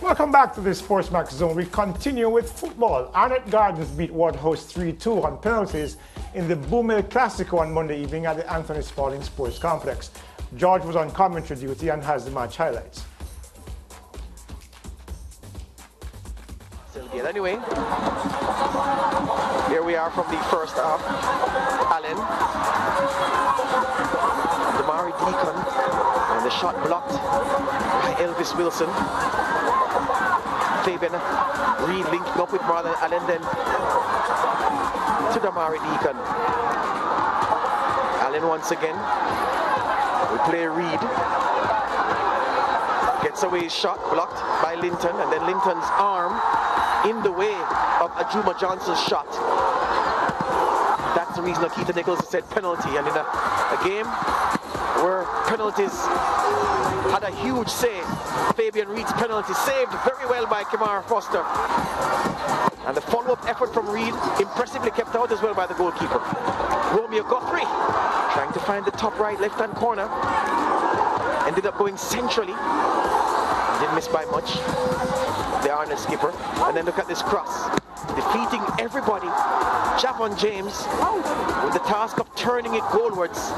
Welcome back to the SportsMax Zone. We continue with football. Arnett Gardens beat Waterhouse 3-2 on penalties in the Boom El Clasico on Monday evening at the Anthony Spalding Sports Complex. George was on commentary duty and has the match highlights. Anyway, here we are from the first half. Allen, Damari Deacon, and the shot blocked by Elvis Wilson. Fabian Reed linking up with Marlon Allen, then to Damari Deacon. Allen once again. We play Reed. Gets away his shot, blocked by Linton, and then Linton's arm in the way of Ajuma Johnson's shot. That's the reason Keita Nichols said penalty. And in a game where penalties had a huge say, Fabian Reed's penalty saved very well by Kamara Foster. And the follow-up effort from Reed impressively kept out as well by the goalkeeper. Romeo Guthrie trying to find the top right left-hand corner. Ended up going centrally. Didn't miss by much. The Arnett skipper. And then look at this cross. Defeating everybody. Javon James with the task of turning it goalwards.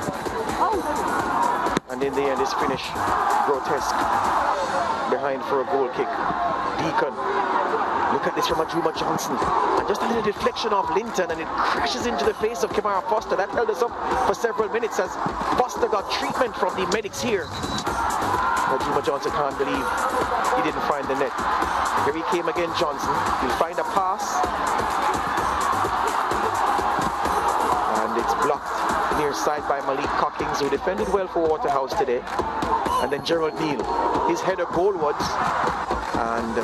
And in the end, his finish grotesque. Behind for a goal kick. Deacon. Look at this from Ajuma Johnson. And just a little deflection of Linton, and it crashes into the face of Kamara Foster. That held us up for several minutes as Foster got treatment from the medics here. Ajuma Johnson can't believe he didn't find the net. Here he came again, Johnson. He'll find a pass. And it's blocked near side by Malik Cockings, who defended well for Waterhouse today. And then Gerald Neal. His header goalwards. And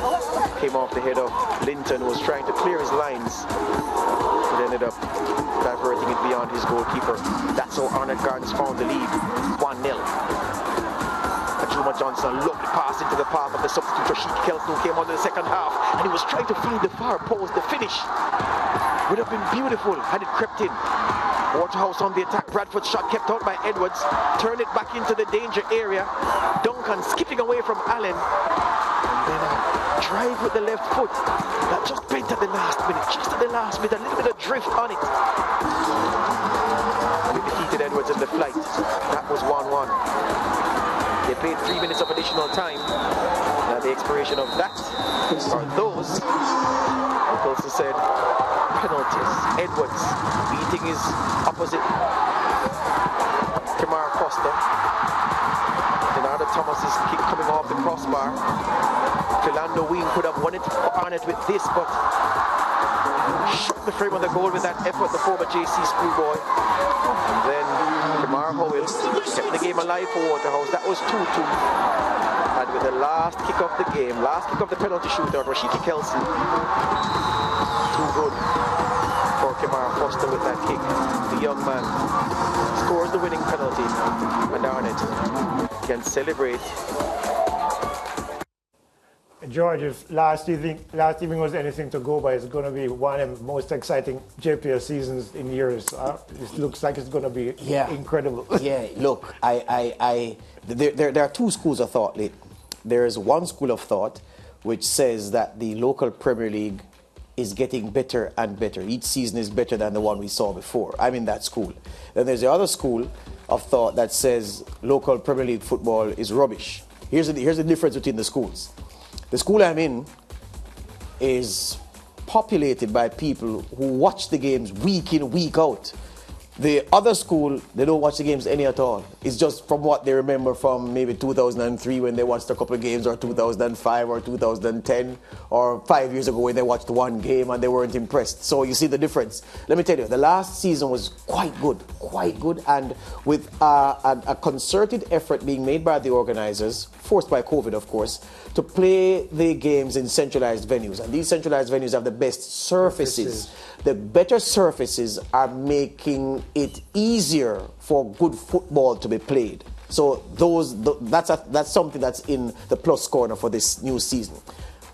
came off the head of Linton, who was trying to clear his lines. It ended up diverting it beyond his goalkeeper. That's how Arnett Gardens found the lead. 1-0. Ajuma Johnson, lovely pass into the path of the substitute Rashid Kelson, who came on in the second half, and he was trying to find the far post. The finish would have been beautiful had it crept in. Waterhouse on the attack. Bradford's shot kept out by Edwards. Turned it back into the danger area. Duncan skipping away from Allen. And then a drive with the left foot that just bent at the last minute. Just at the last minute. A little bit of drift on it. We defeated Edwards in the flight. That was 1-1. They played 3 minutes of additional time. At the expiration of that, or those, Nicholson said, penalties. Edwards beating his opposite, Kamara Foster. Bernardo Thomas's kick coming off the crossbar. Philando Wing could have won it for Arnett with this, but shot the frame on the goal with that effort, the former JC schoolboy. And then Kamara Howell kept the game alive for Waterhouse. That was 2-2. And with the last kick of the game, last kick of the penalty shootout, Rashiki Kelson. Too good for Kamara Foster with that kick. The young man scores the winning penalty, and Arnett can celebrate. George, if last evening was anything to go by, it's going to be one of the most exciting JPL seasons in years. It looks like it's going to be incredible. Yeah, look, there are two schools of thought. There is one school of thought which says that the local Premier League is getting better and better. Each season is better than the one we saw before. I'm in that school. Then there's the other school of thought that says local Premier League football is rubbish. Here's the difference between the schools. The school I'm in is populated by people who watch the games week in, week out. The other school, they don't watch the games any at all. It's just from what they remember from maybe 2003 when they watched a couple of games, or 2005 or 2010, or 5 years ago when they watched one game and they weren't impressed. So you see the difference. Let me tell you, the last season was quite good, and with a concerted effort being made by the organizers, forced by COVID of course, to play the games in centralized venues. And these centralized venues have the best surfaces. The better surfaces are making it easier for good football to be played. So that's something that's in the plus corner for this new season.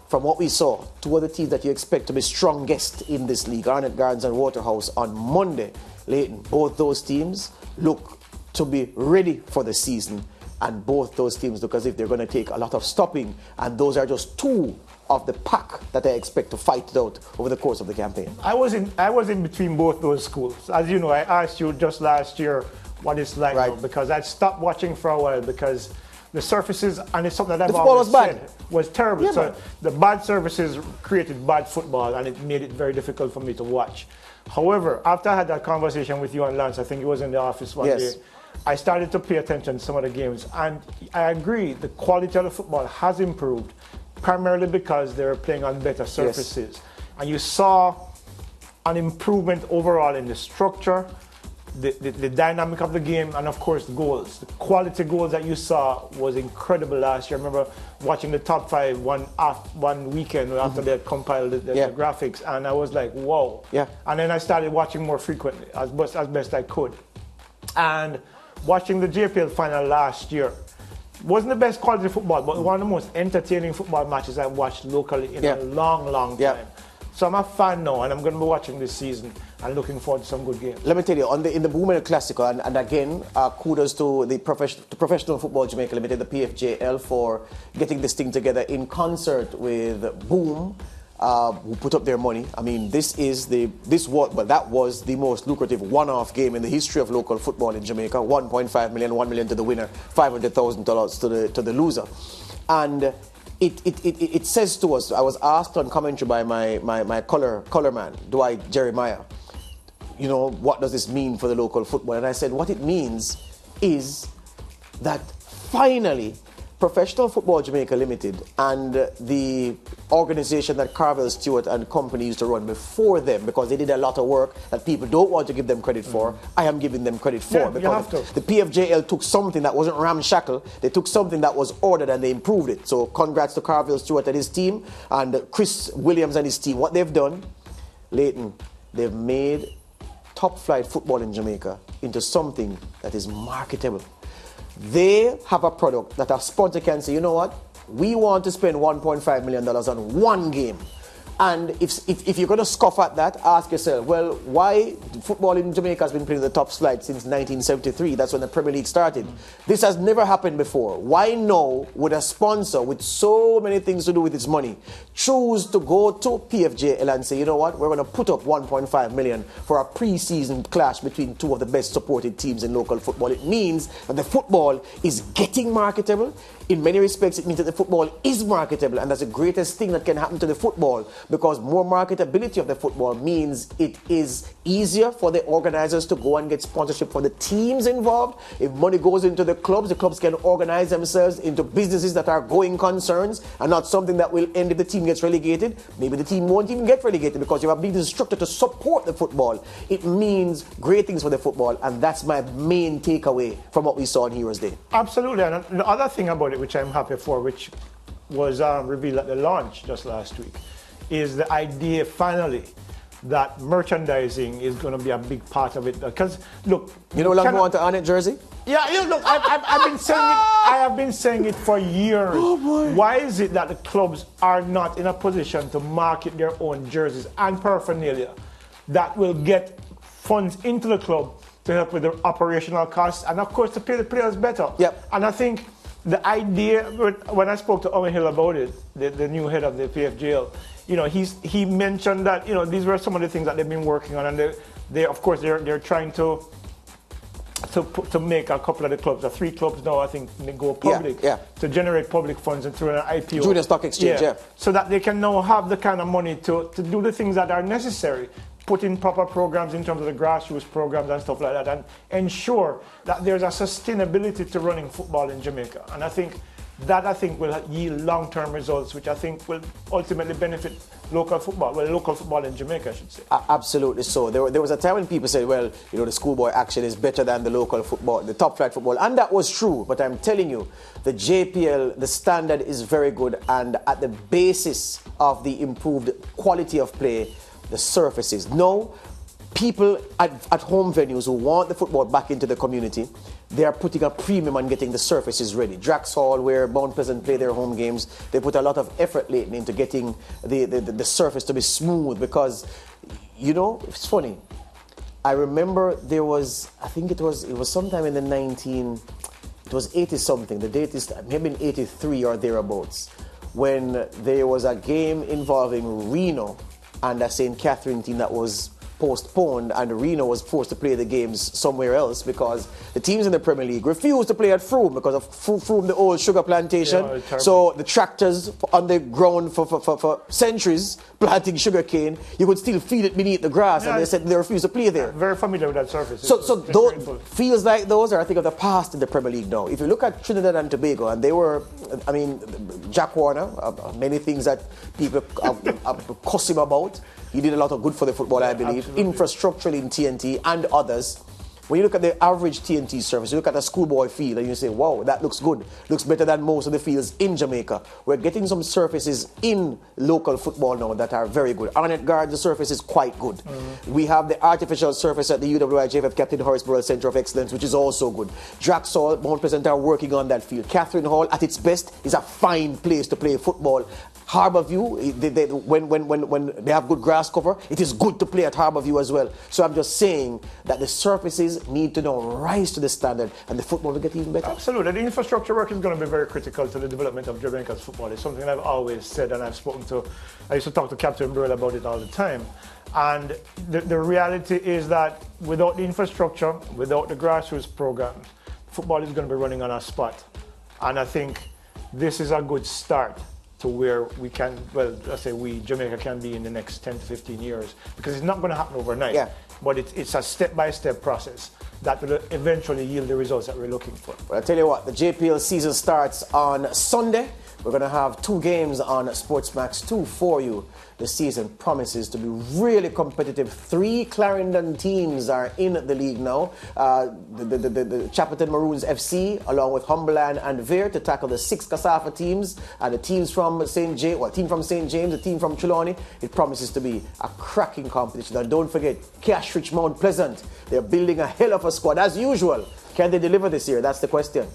From what we saw, two other teams that you expect to be strongest in this league, Arnett Gardens and Waterhouse, on Monday, Leighton, both those teams look to be ready for the season. And both those teams look as if they're going to take a lot of stopping. And those are just two of the pack that I expect to fight it out over the course of the campaign. I was in between both those schools. As you know, I asked you just last year what it's like now, because I stopped watching for a while because the surfaces, and it's something that I've always said, was terrible. Yeah, so the bad surfaces created bad football, and it made it very difficult for me to watch. However, after I had that conversation with you and Lance, I think it was in the office one day, I started to pay attention to some of the games, and I agree, the quality of the football has improved, primarily because they're playing on better surfaces. Yes. And you saw an improvement overall in the structure, the dynamic of the game, and of course the goals. The quality goals that you saw was incredible last year. I remember watching the top 5 one weekend after they had compiled the graphics, and I was like, whoa. Yeah. And then I started watching more frequently, as best I could. And watching the JPL final last year, wasn't the best quality football, but one of the most entertaining football matches I've watched locally in a long time. So I'm a fan now, and I'm going to be watching this season and looking forward to some good games. Let me tell you, in the Boom El Clasico, and again, kudos to the Professional Football Jamaica Limited, the PFJL, for getting this thing together in concert with Boom, who put up their money. I mean, that was the most lucrative one-off game in the history of local football in Jamaica. 1.5 million, 1 million to the winner, $500,000 to the loser, and it says to us. I was asked on commentary by my color man, Dwight Jeremiah, you know, what does this mean for the local football? And I said, what it means is that finally Professional Football Jamaica Limited and the organization that Carvel Stewart and company used to run before them, because they did a lot of work that people don't want to give them credit for, I am giving them credit for, because the PFJL took something that wasn't ramshackle, they took something that was ordered and they improved it. So congrats to Carvel Stewart and his team, and Chris Williams and his team. What they've done, Leighton, they've made top flight football in Jamaica into something that is marketable. They have a product that a sponsor can say, you know what, we want to spend $1.5 million on one game. And if you're going to scoff at that, ask yourself, well, why football in Jamaica has been playing the top flight since 1973? That's when the Premier League started. This has never happened before. Why now would a sponsor with so many things to do with his money choose to go to PFJL and say, you know what, we're going to put up 1.5 million for a pre-season clash between two of the best supported teams in local football? It means that the football is getting marketable. In many respects, it means that the football is marketable, and that's the greatest thing that can happen to the football, because more marketability of the football means it is easier for the organizers to go and get sponsorship for the teams involved. If money goes into the clubs can organize themselves into businesses that are going concerns and not something that will end if the team gets relegated. Maybe the team won't even get relegated because you have a business structure to support the football. It means great things for the football, and that's my main takeaway from what we saw on Heroes Day. Absolutely, and the other thing about it, which I'm happy for, which was revealed at the launch just last week, is the idea finally that merchandising is going to be a big part of it. Because look, you know, like want to Arnett jersey? Yeah, you know, look, I've been saying it. I have been saying it for years. Oh boy. Why is it that the clubs are not in a position to market their own jerseys and paraphernalia that will get funds into the club to help with the operational costs and, of course, to pay the players better? Yep. And I think the idea, when I spoke to Owen Hill about it, the new head of the PFJL, you know, he mentioned that, you know, these were some of the things that they've been working on, and they of course they're trying to make a couple of the clubs, the 3 clubs now, I think, they go public, to generate public funds and through an IPO. Junior Stock Exchange, so that they can now have the kind of money to do the things that are necessary. Put in proper programs in terms of the grassroots programs and stuff like that, and ensure that there's a sustainability to running football in Jamaica. And I think will yield long-term results, which I think will ultimately benefit local football in Jamaica, I should say. Absolutely so. There was a time when people said, well, you know, the schoolboy action is better than the local football, the top flight football, and that was true. But I'm telling you, the JPL, the standard is very good, and at the basis of the improved quality of play, the surfaces. No, people at home venues who want the football back into the community, they are putting a premium on getting the surfaces ready. Drax Hall, where Mount Pleasant play their home games, they put a lot of effort lately into getting the surface to be smooth, because, you know, it's funny. I remember there was, I think it was sometime in the it was 80-something, the date is maybe in 83 or thereabouts, when there was a game involving Reno and a St. Catherine team that was postponed, and Reno was forced to play the games somewhere else because the teams in the Premier League refused to play at Frome because of Frome, the old sugar plantation. Yeah, so the tractors on the ground for centuries planting sugar cane, you could still feel it beneath the grass, and they said they refused to play there. Very familiar with that surface. So those feels like those are, I think, of the past in the Premier League now. If you look at Trinidad and Tobago, and they were, I mean, Jack Warner, many things that people cuss him about. He did a lot of good for the football, I believe. Absolutely. Infrastructurally in TNT and others. When you look at the average TNT surface, you look at a schoolboy field and you say, wow, that looks good. Looks better than most of the fields in Jamaica. We're getting some surfaces in local football now that are very good. Arnett Gardens, the surface is quite good. We have the artificial surface at the UWIJFF Captain Horace Centre of Excellence, which is also good. Draxall, Mount Pleasant are working on that field. Catherine Hall, at its best, is a fine place to play football. Harbourview, when they have good grass cover, it is good to play at Harbourview as well. So I'm just saying that the surfaces need to now rise to the standard and the football will get even better. Absolutely. The infrastructure work is going to be very critical to the development of Jamaica's football. It's something I've always said, and I used to talk to Captain Burrell about it all the time. And the reality is that without the infrastructure, without the grassroots programs, football is going to be running on a spot. And I think this is a good start to where we can, well, let's say Jamaica can be in the next 10 to 15 years, because it's not going to happen overnight. Yeah. But it's a step-by-step process that will eventually yield the results that we're looking for. Well, I tell you what, the JPL season starts on Sunday. We're going to have 2 games on SportsMax 2 for you. The season promises to be really competitive. 3 Clarendon teams are in the league now. The Chapperton Maroons FC, along with Humberland and Vere, to tackle the 6 Casafa teams and the teams from St. James, the team from Trelawney. It promises to be a cracking competition. And don't forget, Cashridge Mount Pleasant. They're building a hell of a squad as usual. Can they deliver this year? That's the question.